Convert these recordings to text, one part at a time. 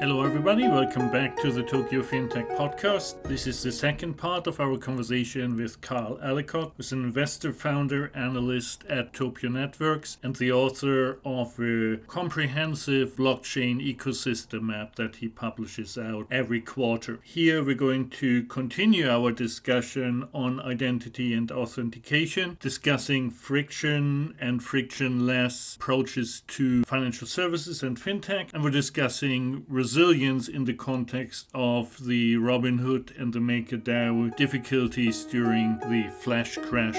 Hello everybody, welcome back to the Topio FinTech podcast. This is the second part of our conversation with Carl Ellicott, who's an investor, founder, analyst at Topio Networks, and the author of a comprehensive blockchain ecosystem map that he publishes out every quarter. Here we're going to continue our discussion on identity and authentication, discussing friction and frictionless approaches to financial services and FinTech, and we're discussing resilience in the context of the Robinhood and the MakerDAO difficulties during the flash crash.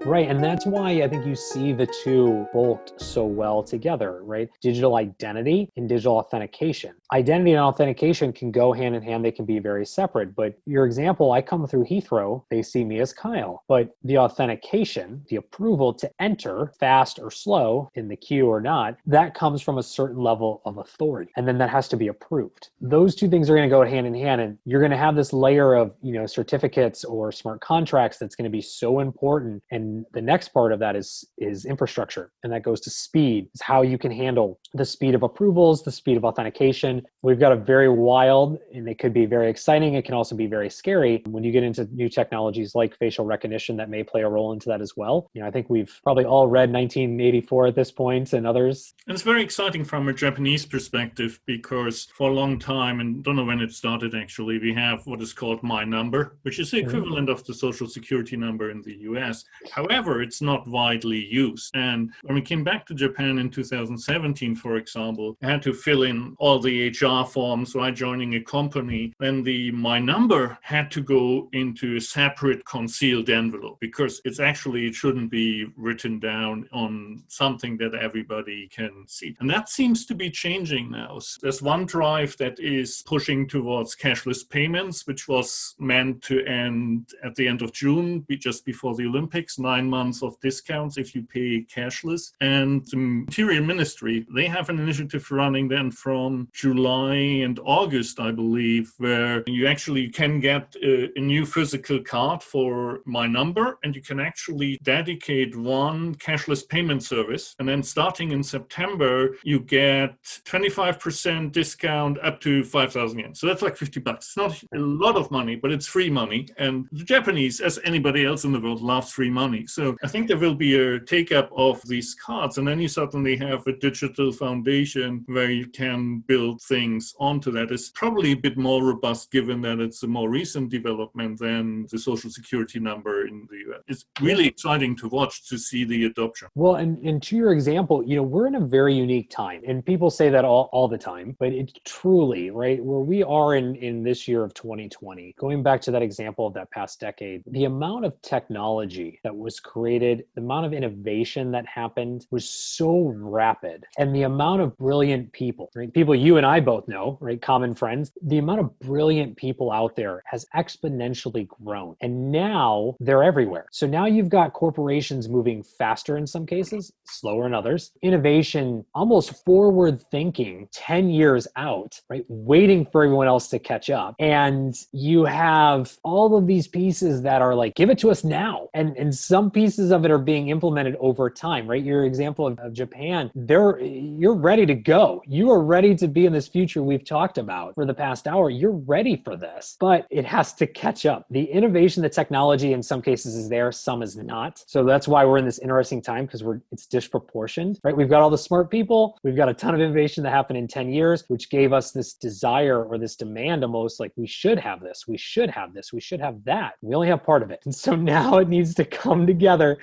Right, and that's why I think you see the two bolt so well together, right? Digital identity and digital authentication. Identity and authentication can go hand in hand. They can be very separate. But your example, I come through Heathrow, they see me as Kyle. But the authentication, the approval to enter fast or slow in the queue or not, that comes from a certain level of authority. And then that has to be approved. Those two things are going to go hand in hand. And you're going to have this layer of, certificates or smart contracts that's going to be so important. And the next part of that is infrastructure. And that goes to speed. It's how you can handle the speed of approvals, the speed of authentication. We've got a very wild, and it could be very exciting. It can also be very scary when you get into new technologies like facial recognition that may play a role into that as well. I think we've probably all read 1984 at this point and others. And it's very exciting from a Japanese perspective because for a long time, and don't know when it started actually, we have what is called My Number, which is the equivalent of the Social Security number in the US. However, it's not widely used. And when we came back to Japan in 2017, for example, I had to fill in all the HR forms while joining a company. Then the My Number had to go into a separate concealed envelope because it shouldn't be written down on something that everybody can see. And that seems to be changing now. There's OneDrive that is pushing towards cashless payments, which was meant to end at the end of June, just before the Olympics, 9 months of discounts if you pay cashless. And the Interior Ministry, they have an initiative running then from July and August, I believe, where you actually can get a new physical card for My Number, and you can actually dedicate one cashless payment service. And then starting in September, you get 25% discount up to 5,000 yen. So that's like $50. It's not a lot of money, but it's free money. And the Japanese, as anybody else in the world, loves free money. So I think there will be a take-up of these cards. And then you suddenly have a digital foundation where you can build things onto that. It's probably a bit more robust given that it's a more recent development than the Social Security number in the US. It's really exciting to watch to see the adoption. Well, and to your example, we're in a very unique time, and people say that all the time, but it's truly, right, where we are in this year of 2020, going back to that example of that past decade, the amount of technology that was created, the amount of innovation that happened was so rapid, and the amount of brilliant people, right, people you and I both know, right, common friends, the amount of brilliant people out there has exponentially grown, and now they're everywhere. So now you've got corporations moving faster in some cases, slower in others, innovation almost forward thinking 10 years out, right, waiting for everyone else to catch up. And you have all of these pieces that are like, give it to us now. And some pieces of it are being implemented over time, right? Your example of Japan, you're ready to go. You are ready to be in this future we've talked about for the past hour. You're ready for this, but it has to catch up. The innovation, the technology in some cases is there, some is not. So that's why we're in this interesting time because it's disproportioned, right? We've got all the smart people. We've got a ton of innovation that happened in 10 years, which gave us this desire or this demand almost like we should have this, we should have this, we should have that. We only have part of it. And so now it needs to come together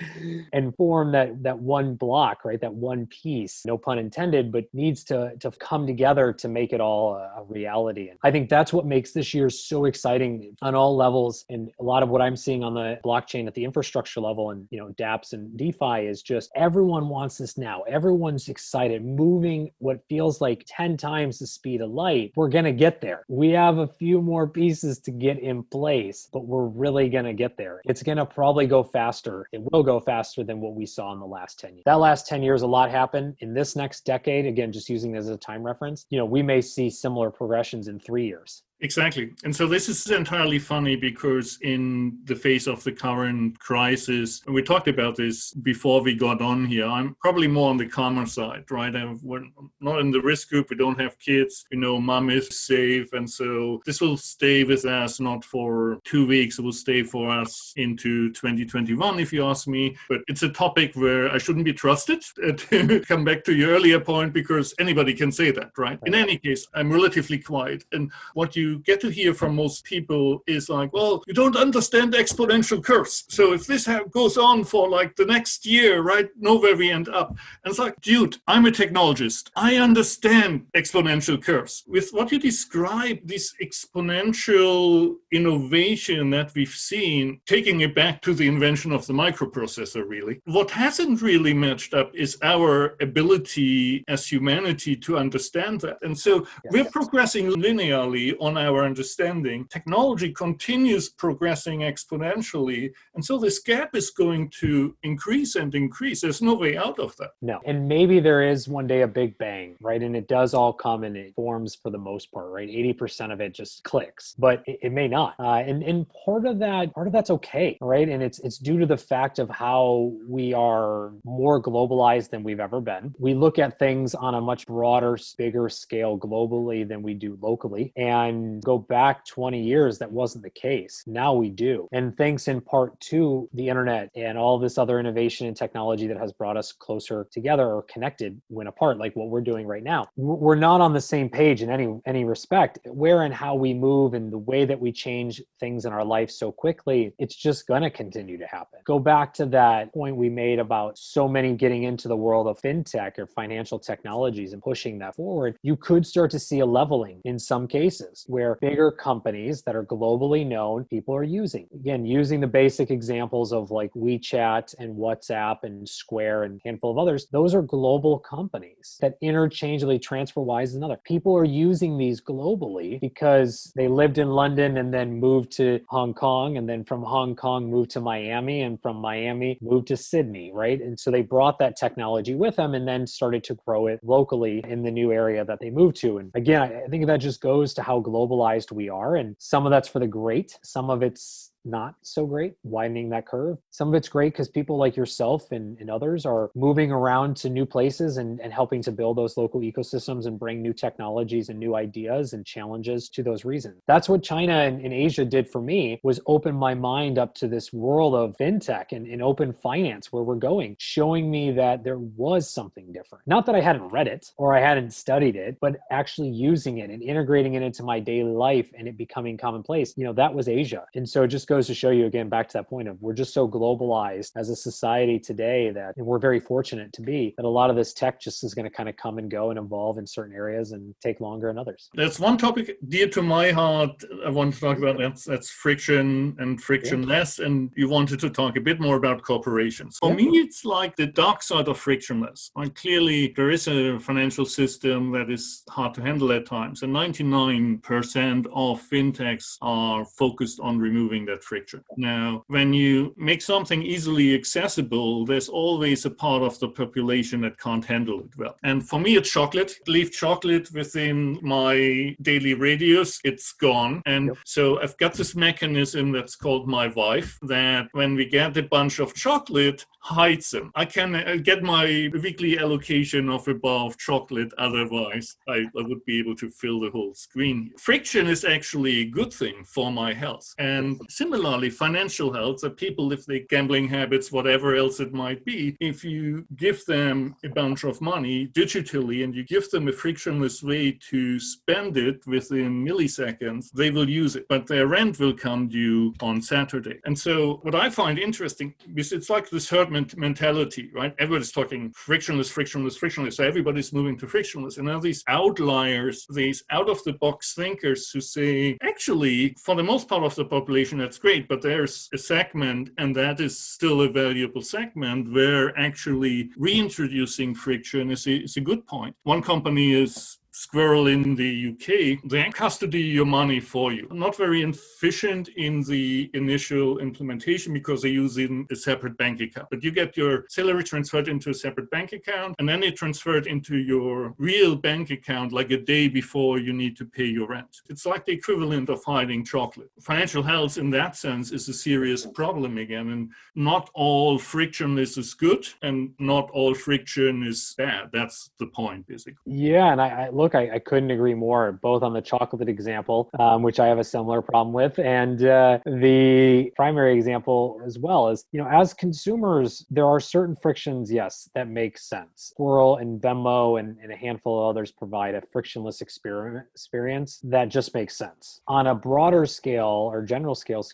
and form that one block, right? That one piece, no pun intended, but needs to come together to make it all a reality. And I think that's what makes this year so exciting on all levels. And a lot of what I'm seeing on the blockchain at the infrastructure level and, DApps and DeFi is just everyone wants this now. Everyone's excited, moving what feels like 10 times the speed of light. We're going to get there. We have a few more pieces to get in place, but we're really going to get there. It's going to probably go faster. It will go faster than what we saw in the last 10 years. That last 10 years, a lot happened. In this next decade, again, just using it as a time reference, we may see similar progressions in 3 years. Exactly. And so this is entirely funny because in the face of the current crisis, and we talked about this before we got on here, I'm probably more on the calmer side, right? We're not in the risk group. We don't have kids. Mom is safe. And so this will stay with us not for 2 weeks. It will stay for us into 2021, if you ask me. But it's a topic where I shouldn't be trusted to come back to your earlier point, because anybody can say that, right? In any case, I'm relatively quiet. And what you get to hear from most people is like, well, you don't understand exponential curves. So if this goes on for like the next year, right, know where we end up. And it's like, dude, I'm a technologist. I understand exponential curves. With what you describe, this exponential innovation that we've seen, taking it back to the invention of the microprocessor, really, what hasn't really matched up is our ability as humanity to understand that. And so we're progressing linearly on our understanding. Technology continues progressing exponentially. And so this gap is going to increase and increase. There's no way out of that. No. And maybe there is one day a big bang, right? And it does all come in it forms for the most part, right? 80% of it just clicks, but it may not. And part of that's okay, right? And it's due to the fact of how we are more globalized than we've ever been. We look at things on a much broader, bigger scale globally than we do locally. And go back 20 years, that wasn't the case. Now we do. And thanks in part to the internet and all this other innovation and technology that has brought us closer together or connected when apart, like what we're doing right now. We're not on the same page in any respect. Where and how we move and the way that we change things in our life so quickly, it's just going to continue to happen. Go back to that point we made about so many getting into the world of FinTech or financial technologies and pushing that forward. You could start to see a leveling in some cases where bigger companies that are globally known, people are using. Again, using the basic examples of like WeChat and WhatsApp and Square and a handful of others, those are global companies that interchangeably TransferWise and other. People are using these globally because they lived in London and then moved to Hong Kong, and then from Hong Kong moved to Miami, and from Miami moved to Sydney, right? And so they brought that technology with them and then started to grow it locally in the new area that they moved to. And again, I think that just goes to how globalized we are. And some of that's for the great, some of it's not so great, widening that curve. Some of it's great because people like yourself and others are moving around to new places and helping to build those local ecosystems and bring new technologies and new ideas and challenges to those reasons. That's what China and Asia did for me, was open my mind up to this world of FinTech and open finance where we're going, showing me that there was something different. Not that I hadn't read it or I hadn't studied it, but actually using it and integrating it into my daily life and it becoming commonplace. That was Asia. And so it just goes to show you again, back to that point of we're just so globalized as a society today that, and we're very fortunate to be, that a lot of this tech just is going to kind of come and go and evolve in certain areas and take longer in others. There's one topic dear to my heart I want to talk about. That's friction and frictionless. And you wanted to talk a bit more about corporations. For me, it's like the dark side of frictionless. Like clearly there is a financial system that is hard to handle at times. And 99% of fintechs are focused on removing that friction. Now, when you make something easily accessible, there's always a part of the population that can't handle it well. And for me, it's chocolate. Leave chocolate within my daily radius, it's gone. And so I've got this mechanism that's called my wife, that when we get a bunch of chocolate, hides them. I can get my weekly allocation of a bar of chocolate. Otherwise, I would be able to fill the whole screen. Friction is actually a good thing for my health. And similarly, financial health, that people, if they gambling habits, whatever else it might be, if you give them a bunch of money digitally and you give them a frictionless way to spend it within milliseconds, they will use it. But their rent will come due on Saturday. And so what I find interesting is it's like this herd mentality, right? Everybody's talking frictionless. So everybody's moving to frictionless. And now these outliers, these out-of-the-box thinkers who say, actually, for the most part of the population, that's great, but there's a segment, and that is still a valuable segment, where actually reintroducing friction is a good point. One company is squirrel in the UK, they custody your money for you. Not very efficient in the initial implementation because they're using a separate bank account. But you get your salary transferred into a separate bank account, and then it transferred into your real bank account like a day before you need to pay your rent. It's like the equivalent of hiding chocolate. Financial health in that sense is a serious problem again, and not all frictionless is good and not all friction is bad. That's the point, basically. Yeah, and I couldn't agree more, both on the chocolate example, which I have a similar problem with, and the primary example as well is, as consumers, there are certain frictions, yes, that make sense. Squirrel and Venmo and a handful of others provide a frictionless experience that just makes sense. On a broader scale, or general scale,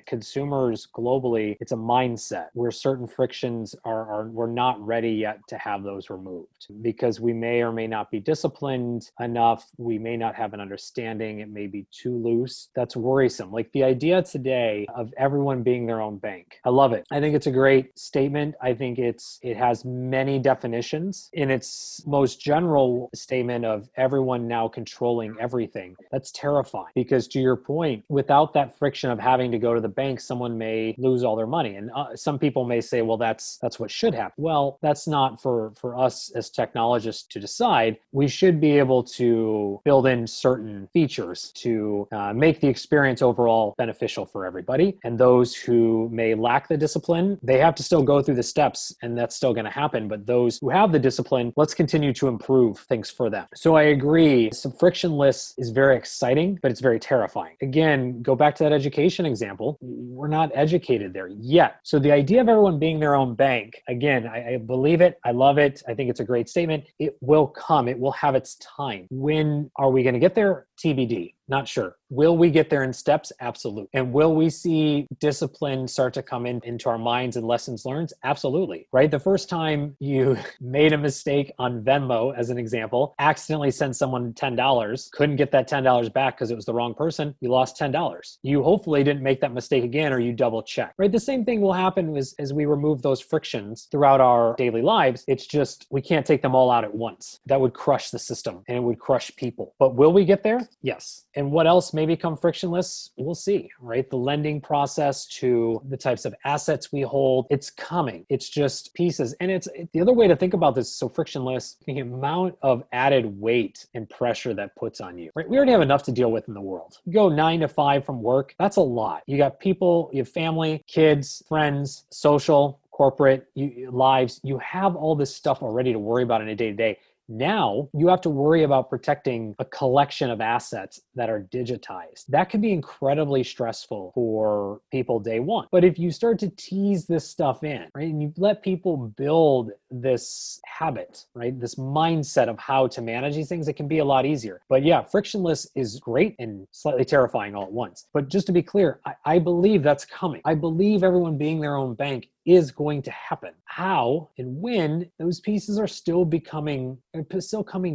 consumers globally, it's a mindset where certain frictions we're not ready yet to have those removed because we may or may not be disciplined enough. We may not have an understanding. It may be too loose. That's worrisome. Like the idea today of everyone being their own bank. I love it. I think it's a great statement. I think it has many definitions. In its most general statement of everyone now controlling everything, that's terrifying because, to your point, without that friction of having to go to the bank, someone may lose all their money. And some people may say, well, that's what should happen. Well, that's not for us as technologists to decide. We should be able to build in certain features to make the experience overall beneficial for everybody. And those who may lack the discipline, they have to still go through the steps, and that's still going to happen. But those who have the discipline, let's continue to improve things for them. So I agree. Some frictionless is very exciting, but it's very terrifying. Again, go back to that education example. We're not educated there yet. So the idea of everyone being their own bank, again, I believe it. I love it. I think it's a great statement. It will come. It will have its time. When are we going to get there? TBD. Not sure. Will we get there in steps? Absolutely. And will we see discipline start to come into our minds and lessons learned? Absolutely. Right? The first time you made a mistake on Venmo, as an example, accidentally sent someone $10, couldn't get that $10 back because it was the wrong person, you lost $10. You hopefully didn't make that mistake again, or you double check. Right? The same thing will happen as we remove those frictions throughout our daily lives. It's just we can't take them all out at once. That would crush the system and it would crush people. But will we get there? Yes. And what else may become frictionless? We'll see, right? The lending process to the types of assets we hold, it's coming. It's just pieces. And it's the other way to think about this, so frictionless, the amount of added weight and pressure that puts on you, right? We already have enough to deal with in the world. You go 9 to 5 from work, that's a lot. You got people, you have family, kids, friends, social, corporate lives. You have all this stuff already to worry about in a day-to-day. Now you have to worry about protecting a collection of assets that are digitized. That can be incredibly stressful for people day one. But if you start to tease this stuff in, right, and you let people build this habit, right, this mindset of how to manage these things, it can be a lot easier. But yeah, frictionless is great and slightly terrifying all at once. But just to be clear, I believe that's coming. I believe everyone being their own bank is going to happen. How and when, those pieces are still coming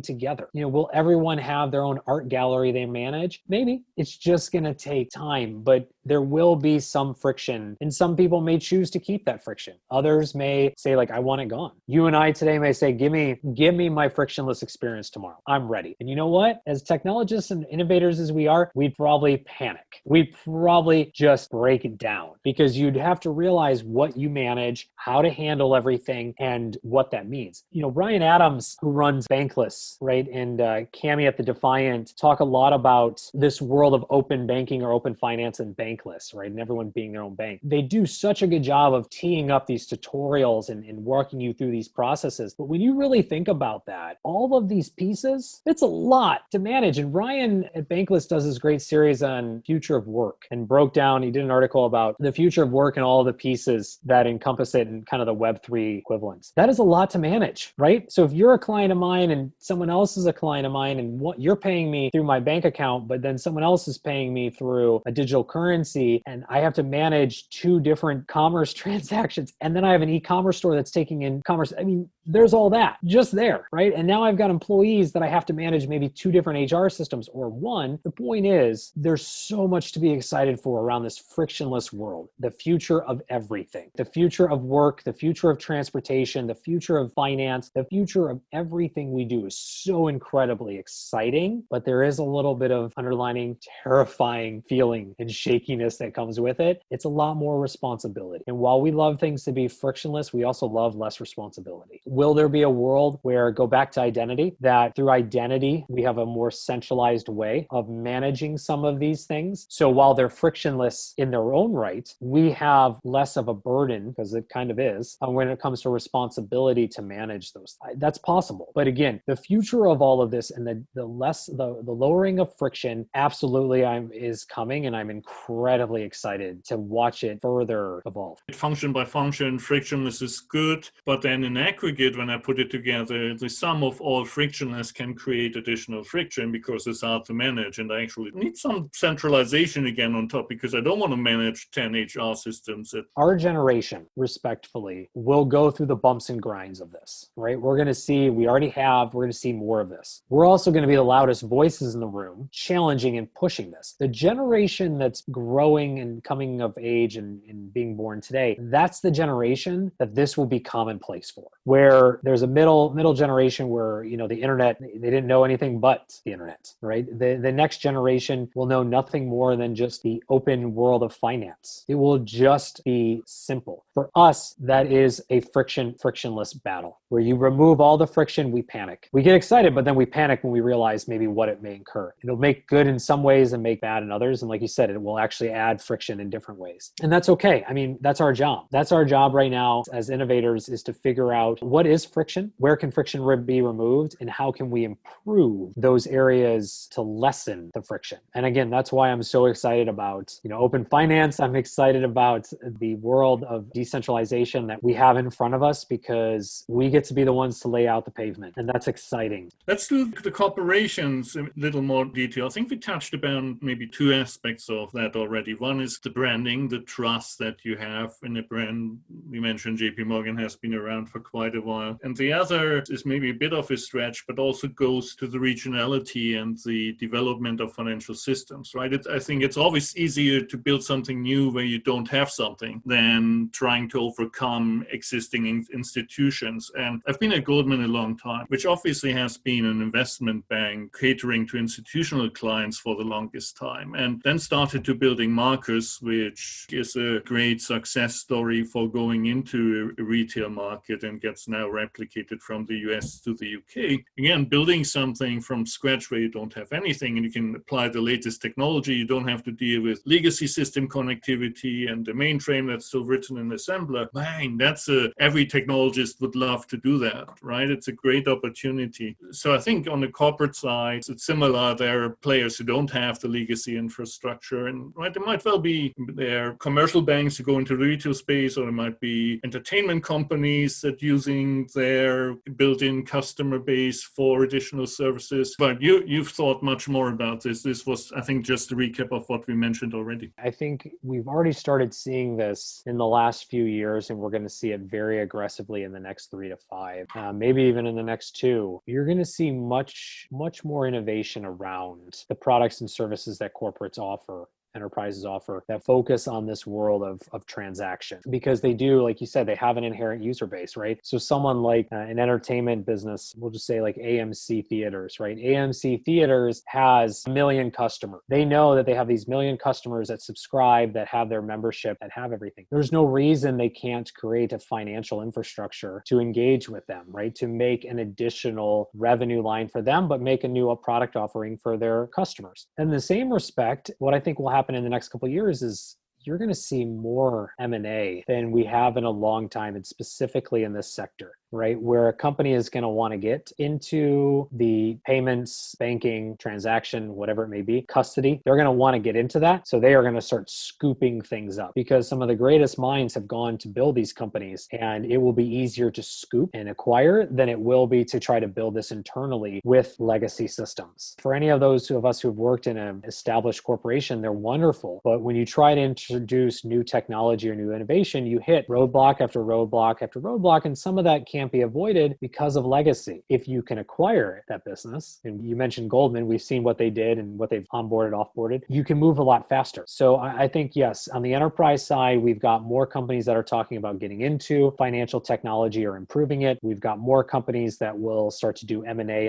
together. Will everyone have their own art gallery they manage? Maybe. It's just going to take time, but there will be some friction, and some people may choose to keep that friction. Others may say, like, I want it gone. You and I today may say, give me my frictionless experience tomorrow. I'm ready. And you know what? As technologists and innovators as we are, we'd probably panic. We'd probably just break it down because you'd have to realize what you manage, how to handle everything, and what that means. Ryan Adams, who runs Bankless, right, and Cami at the Defiant talk a lot about this world of open banking or open finance and Bankless, right, and everyone being their own bank. They do such a good job of teeing up these tutorials and walking you through these processes. But when you really think about that, all of these pieces, it's a lot to manage. And Ryan at Bankless does this great series on future of work and he did an article about the future of work and all the pieces that encompass it and kind of the Web3 equivalents. That is a lot to manage, right? So if you're a client of mine and someone else is a client of mine and what you're paying me through my bank account, but then someone else is paying me through a digital currency, and I have to manage 2 different commerce transactions, and then I have an e-commerce store that's taking in commerce. I mean, there's all that just there, right? And now I've got employees that I have to manage maybe 2 different HR systems or one. The point is, there's so much to be excited for around this frictionless world, the future of everything, the future of work work, the future of transportation, the future of finance, the future of everything we do is so incredibly exciting, but there is a little bit of underlining terrifying feeling and shakiness that comes with it. It's a lot more responsibility. And while we love things to be frictionless, we also love less responsibility. Will there be a world where, go back to identity, that through identity, we have a more centralized way of managing some of these things? So while they're frictionless in their own right, we have less of a burden, because it kind of is, when it comes to responsibility to manage those. That's possible. But again, the future of all of this and the lowering of friction absolutely is coming, and I'm incredibly excited to watch it further evolve. Function by function, frictionless is good, but then in aggregate, when I put it together, the sum of all frictionless can create additional friction because it's hard to manage, and I actually need some centralization again on top, because I don't want to manage 10 HR systems. Our generation, respectfully, will go through the bumps and grinds of this, right? We're going to see more of this. We're also going to be the loudest voices in the room, challenging and pushing this. The generation that's growing and coming of age and being born today, that's the generation that this will be commonplace for, where there's a middle generation where, the internet, they didn't know anything but the internet, right? The next generation will know nothing more than just the open world of finance. It will just be simple. For us, that is a frictionless battle, where you remove all the friction, we panic. We get excited, but then we panic when we realize maybe what it may incur. It'll make good in some ways and make bad in others. And like you said, it will actually add friction in different ways. And that's okay. I mean, that's our job. That's our job right now as innovators, is to figure out what is friction, where can friction be removed, and how can we improve those areas to lessen the friction. And again, that's why I'm so excited about, open finance. I'm excited about the world of decentralization that we have in front of us, because we get to be the ones to lay out the pavement. And that's exciting. Let's do the corporations in a little more detail. I think we touched upon maybe two aspects of that already. One is the branding, the trust that you have in a brand. We mentioned JP Morgan has been around for quite a while. And the other is maybe a bit of a stretch, but also goes to the regionality and the development of financial systems, right? I think it's always easier to build something new where you don't have something than trying to overcome existing institutions. And I've been at Goldman a long time, which obviously has been an investment bank catering to institutional clients for the longest time, and then started to building Marcus, which is a great success story for going into a retail market and gets now replicated from the US to the UK. Again, building something from scratch where you don't have anything and you can apply the latest technology. You don't have to deal with legacy system connectivity and the mainframe that's still written in assembler. Man, every technologist would love to do that, right? It's a great opportunity. So I think on the corporate side, it's similar. There are players who don't have the legacy infrastructure, and right, there might well be there commercial banks who go into the retail space, or there might be entertainment companies that using their built-in customer base for additional services. But you've thought much more about this. This was, I think, just a recap of what we mentioned already. I think we've already started seeing this in the last few years, and we're going to see it very aggressively in the next 3 to 5, maybe even in the next 2. You're going to see much more innovation around the products and services that corporates offer, enterprises offer, that focus on this world of transaction, because they do, like you said, they have an inherent user base, right? So someone like an entertainment business, we'll just say like AMC Theaters, right? AMC Theaters has 1 million customers. They know that they have these 1 million customers that subscribe, that have their membership, that have everything. There's no reason they can't create a financial infrastructure to engage with them, right? To make an additional revenue line for them, but make a new product offering for their customers. In the same respect, what I think will happen in the next couple of years is you're going to see more M&A than we have in a long time, and specifically in this sector, right? Where a company is going to want to get into the payments, banking, transaction, whatever it may be, custody. They're going to want to get into that. So they are going to start scooping things up, because some of the greatest minds have gone to build these companies, and it will be easier to scoop and acquire than it will be to try to build this internally with legacy systems. For any of those of us who have worked in an established corporation, they're wonderful. But when you try to introduce new technology or new innovation, you hit roadblock after roadblock after roadblock, and some of that can can't be avoided because of legacy. If you can acquire that business, and you mentioned Goldman, we've seen what they did and what they've onboarded, offboarded, you can move a lot faster. So I think, yes, on the enterprise side, we've got more companies that are talking about getting into financial technology or improving it. We've got more companies that will start to do M&A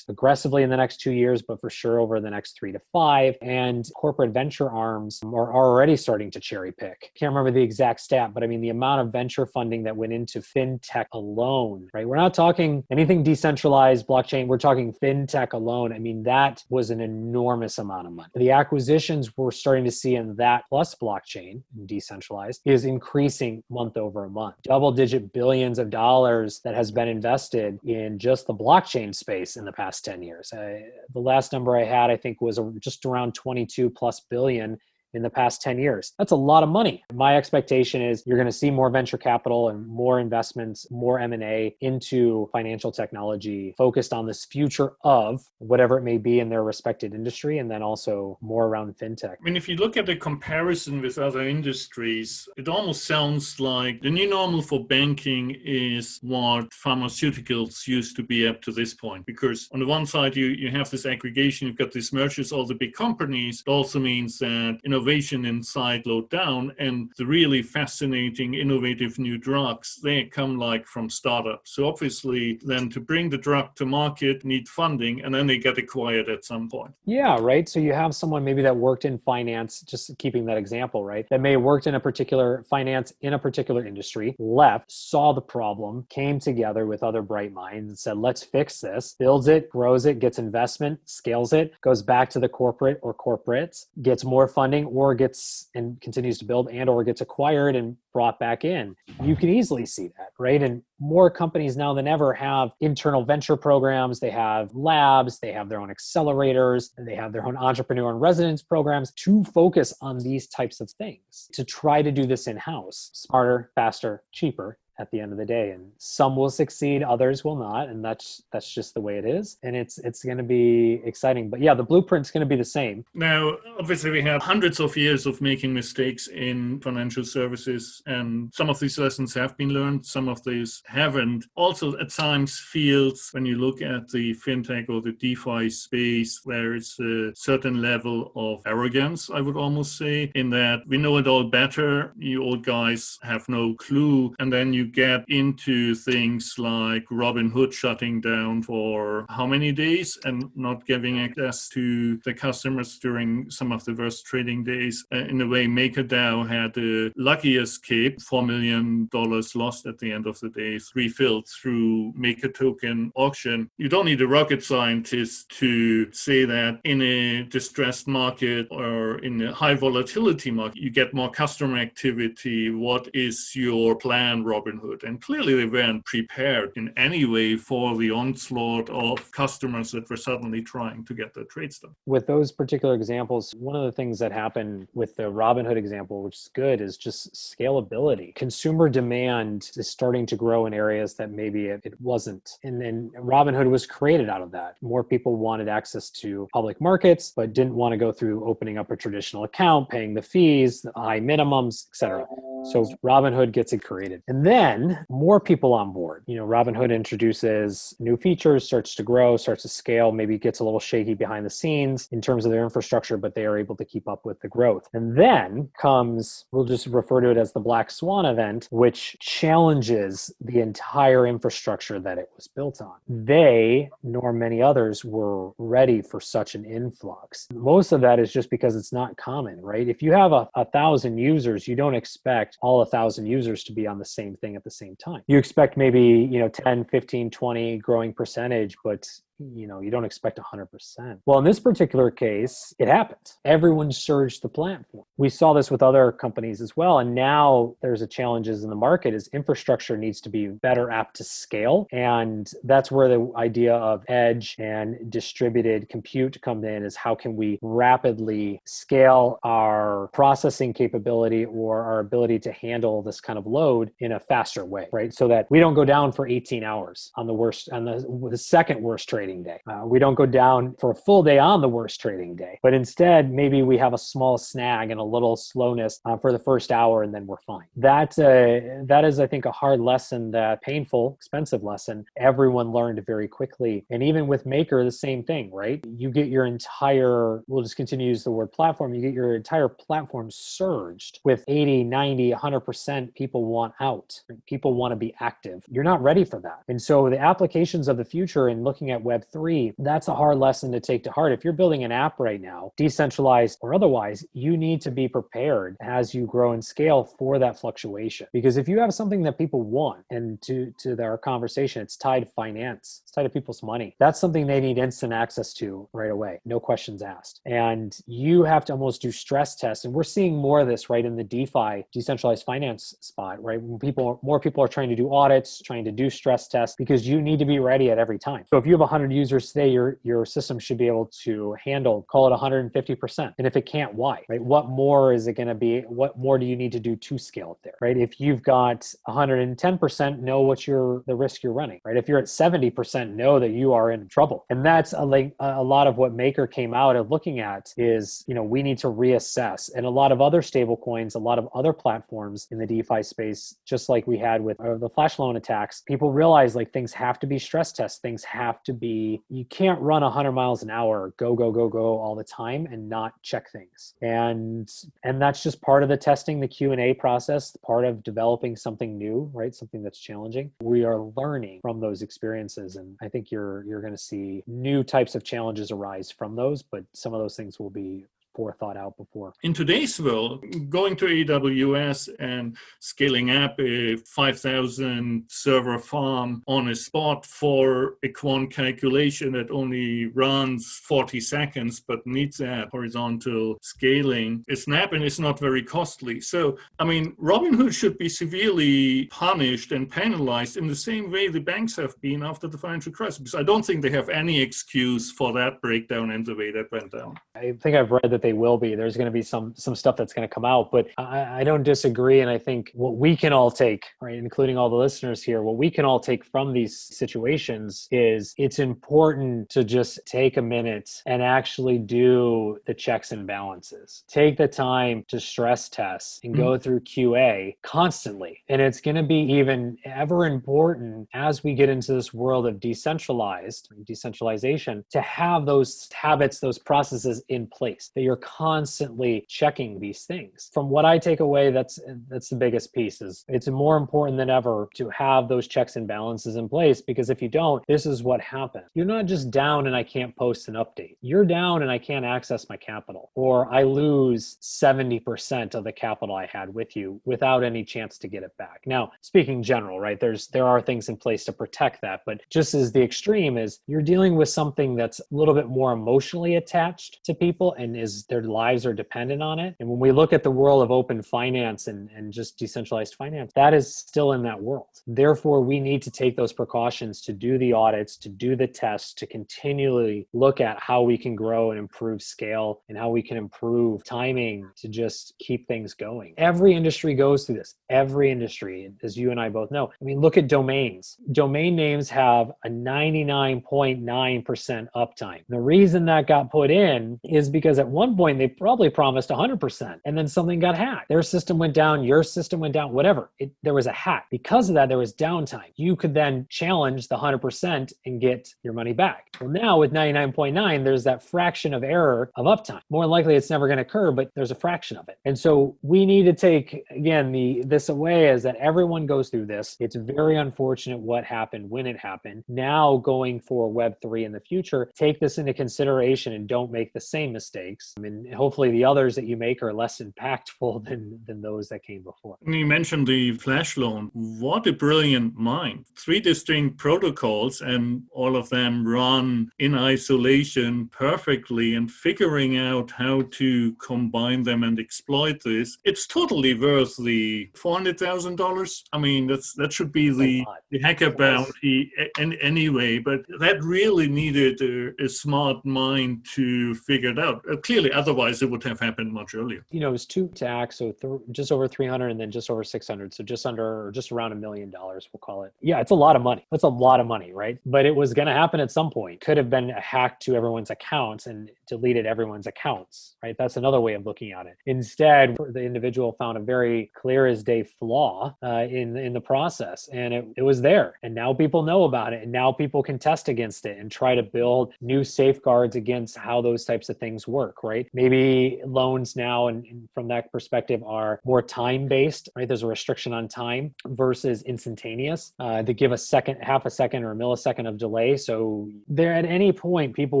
aggressively in the next 2 years, but for sure over the next 3 to 5. And corporate venture arms are already starting to cherry pick. Can't remember the exact stat, but I mean, the amount of venture funding that went into FinTech alone, right? We're not talking anything decentralized, blockchain. We're talking FinTech alone. I mean, that was an enormous amount of money. The acquisitions we're starting to see in that plus blockchain, decentralized, is increasing month over month. Double-digit billions of dollars that has been invested in just the blockchain space in the past 10 years. The last number I had, I think, was just around 22 plus billion in the past 10 years. That's a lot of money. My expectation is you're going to see more venture capital and more investments, more M&A into financial technology focused on this future of whatever it may be in their respected industry, and then also more around FinTech. I mean, if you look at the comparison with other industries, it almost sounds like the new normal for banking is what pharmaceuticals used to be up to this point. Because on the one side, you have this aggregation, you've got these mergers, all the big companies. It also means that innovation inside slowed down, and the really fascinating, innovative new drugs, they come like from startups. So obviously, then to bring the drug to market, need funding, and then they get acquired at some point. Yeah, right. So you have someone maybe that worked in finance, just keeping that example, right? That may have worked in a particular finance in a particular industry, left, saw the problem, came together with other bright minds and said, let's fix this, builds it, grows it, gets investment, scales it, goes back to the corporate or corporates, gets more funding, or gets and continues to build and or gets acquired and brought back in. You can easily see that, right? And more companies now than ever have internal venture programs. They have labs, they have their own accelerators, and they have their own entrepreneur and residence programs to focus on these types of things, to try to do this in-house, smarter, faster, cheaper at the end of the day. And some will succeed, others will not. And that's just the way it is. And it's going to be exciting. But yeah, the blueprint's going to be the same. Now, obviously, we have hundreds of years of making mistakes in financial services. And some of these lessons have been learned, some of these haven't. Also, at times feels, when you look at the FinTech or the DeFi space, there is a certain level of arrogance, I would almost say, in that we know it all better. You old guys have no clue. And then you get into things like Robinhood shutting down for how many days and not giving access to the customers during some of the worst trading days. In a way, MakerDAO had a lucky escape, $4 million lost at the end of the day, refilled through Maker token auction. You don't need a rocket scientist to say that in a distressed market or in a high volatility market, you get more customer activity. What is your plan, Robinhood? And clearly they weren't prepared in any way for the onslaught of customers that were suddenly trying to get their trades done. With those particular examples, one of the things that happened with the Robinhood example, which is good, is just scalability. Consumer demand is starting to grow in areas that maybe it wasn't. And then Robinhood was created out of that. More people wanted access to public markets, but didn't want to go through opening up a traditional account, paying the fees, the high minimums, etc. So Robinhood gets it created. And then more people on board. Robinhood introduces new features, starts to grow, starts to scale, maybe gets a little shaky behind the scenes in terms of their infrastructure, but they are able to keep up with the growth. And then comes, we'll just refer to it as the Black Swan event, which challenges the entire infrastructure that it was built on. They, nor many others, were ready for such an influx. Most of that is just because it's not common, right? If you have 1,000 users, you don't expect all 1,000 users to be on the same thing at the same time. You expect maybe 10, 15, 20 growing percentage, but you don't expect 100%. Well, in this particular case, it happened. Everyone surged the platform. We saw this with other companies as well. And now there's a challenges in the market is infrastructure needs to be better apt to scale. And that's where the idea of edge and distributed compute come in, is how can we rapidly scale our processing capability or our ability to handle this kind of load in a faster way, right? So that we don't go down for 18 hours on the second worst trade trading day. We don't go down for a full day on the worst trading day, but instead maybe we have a small snag and a little slowness for the first hour, and then we're fine. That is, I think, a hard lesson, that painful, expensive lesson everyone learned very quickly. And even with Maker, the same thing, right? You get your entire, we'll just continue to use the word platform, you get your entire platform surged with 80, 90, 100% people want out. People want to be active. You're not ready for that. And so the applications of the future and looking at Web3, that's a hard lesson to take to heart. If you're building an app right now, decentralized or otherwise, you need to be prepared as you grow and scale for that fluctuation. Because if you have something that people want, and to our conversation, it's tied to finance, it's tied to people's money, that's something they need instant access to right away, no questions asked. And you have to almost do stress tests. And we're seeing more of this, right, in the DeFi, decentralized finance spot, right? When more people are trying to do audits, trying to do stress tests, because you need to be ready at every time. So if you have 100 users today, your system should be able to handle, call it 150%. And if it can't, why, right? What more is it going to be? What more do you need to do to scale it there, right? If you've got 110%, know what the risk you're running, right? If you're at 70%, know that you are in trouble. And that's a lot of what Maker came out of looking at is, we need to reassess. And a lot of other stable coins, a lot of other platforms in the DeFi space, just like we had with the flash loan attacks, people realize like things have to be stress tests. Things have to be, you can't run 100 miles an hour, go all the time and not check things. And that's just part of the testing, the Q&A process, part of developing something new, right? Something that's challenging. We are learning from those experiences. And I think you're going to see new types of challenges arise from those, but some of those things will be forethought out before. In today's world, going to AWS and scaling up a 5,000 server farm on a spot for a quant calculation that only runs 40 seconds but needs that horizontal scaling is snap and is not very costly. So, Robinhood should be severely punished and penalized in the same way the banks have been after the financial crisis, because I don't think they have any excuse for that breakdown and the way that went down. I think I've read that they will be. There's going to be some stuff that's going to come out, but I don't disagree. And I think what we can all take, right, including all the listeners here, what we can all take from these situations is it's important to just take a minute and actually do the checks and balances. Take the time to stress test and go through QA constantly. And it's going to be even ever important as we get into this world of decentralization to have those habits, those processes in place, that you're constantly checking these things. From what I take away, that's the biggest piece. Is it's more important than ever to have those checks and balances in place, because if you don't, this is what happens. You're not just down and I can't post an update. You're down and I can't access my capital, or I lose 70% of the capital I had with you without any chance to get it back. Now, speaking general, right, there are things in place to protect that, but just as the extreme is you're dealing with something that's a little bit more emotionally attached to people and their lives are dependent on it. And when we look at the world of open finance and just decentralized finance, that is still in that world. Therefore, we need to take those precautions to do the audits, to do the tests, to continually look at how we can grow and improve scale and how we can improve timing to just keep things going. Every industry goes through this. Every industry, as you and I both know. Look at domains. Domain names have a 99.9% uptime. The reason that got put in is because at one point they probably promised 100% and then something got hacked. Their system went down, your system went down, whatever. There was a hack. Because of that, there was downtime. You could then challenge the 100% and get your money back. Well, now with 99.9, there's that fraction of error of uptime. More likely it's never going to occur, but there's a fraction of it. And so we need to take, again, this away is that everyone goes through this. It's very unfortunate what happened when it happened. Now going for Web3 in the future, take this into consideration and don't make the same mistakes. Hopefully the others that you make are less impactful than those that came before. You mentioned the flash loan. What a brilliant mind. 3 distinct protocols and all of them run in isolation perfectly, and figuring out how to combine them and exploit this. It's totally worth the $400,000. That should be the hacker bounty anyway, but that really needed a smart mind to figure it out. Clearly clearly, otherwise it would have happened much earlier. It was 2 to act, so just over 300 and then just over 600. So just around $1 million, we'll call it. Yeah, it's a lot of money. That's a lot of money, right? But it was going to happen at some point. Could have been a hack to everyone's accounts and deleted everyone's accounts, right? That's another way of looking at it. Instead, the individual found a very clear as day flaw in the process, and it was there. And now people know about it, and now people can test against it and try to build new safeguards against how those types of things work, right? Maybe loans now, and from that perspective, are more time-based, right? There's a restriction on time versus instantaneous. They give half a second or a millisecond of delay. So there, at any point, people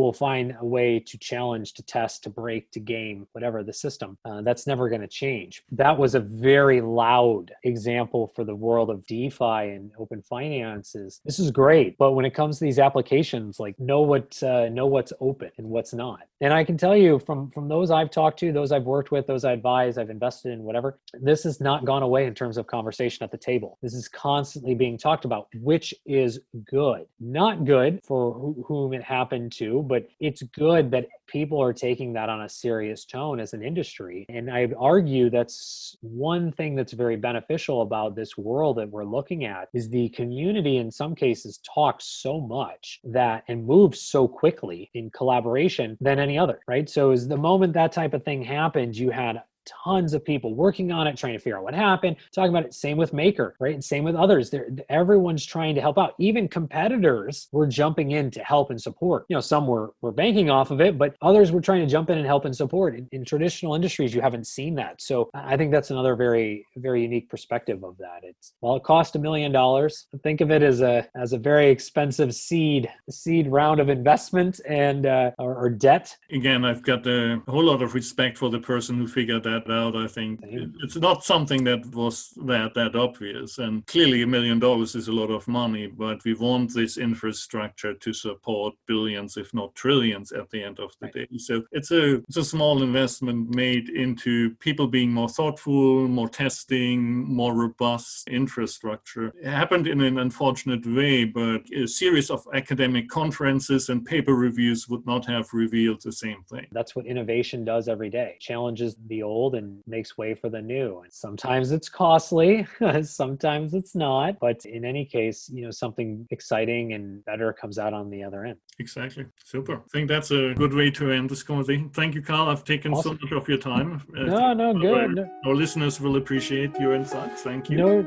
will find a way to challenge, to test, to break, to game, whatever the system. That's never going to change. That was a very loud example for the world of DeFi and open finances. This is great, but when it comes to these applications, like know what's open and what's not. And I can tell you from those I've talked to, those I've worked with, those I advise, I've invested in, whatever, this has not gone away in terms of conversation at the table. This is constantly being talked about, which is good. Not good for whom it happened to, but it's good that people are taking that on a serious tone as an industry. And I argue that's one thing that's very beneficial about this world that we're looking at is the community in some cases talks so much that and moves so quickly in collaboration than any other, right? So as the moment that type of thing happened, you had tons of people working on it, trying to figure out what happened, talking about it. Same with Maker, right? And same with others. Everyone's trying to help out. Even competitors were jumping in to help and support. Some were banking off of it, but others were trying to jump in and help and support. In traditional industries, you haven't seen that. So I think that's another very, very unique perspective of that. It cost $1 million. Think of it as a very expensive seed round of investment and or debt. Again, I've got a whole lot of respect for the person who figured that out. I think it's not something that was that obvious, and clearly $1 million is a lot of money, but we want this infrastructure to support billions, if not trillions, at the end of the day. So it's a small investment made into people being more thoughtful, more testing, more robust infrastructure. It happened in an unfortunate way, but a series of academic conferences and paper reviews would not have revealed the same thing. That's what innovation does every day. Challenges the old and makes way for the new. And sometimes it's costly, sometimes it's not, but in any case, something exciting and better comes out on the other end. Exactly. Super. I think that's a good way to end this conversation. Thank you, Carl. I've taken so much of your time. No, good. Our listeners will appreciate your insights. Thank you. No,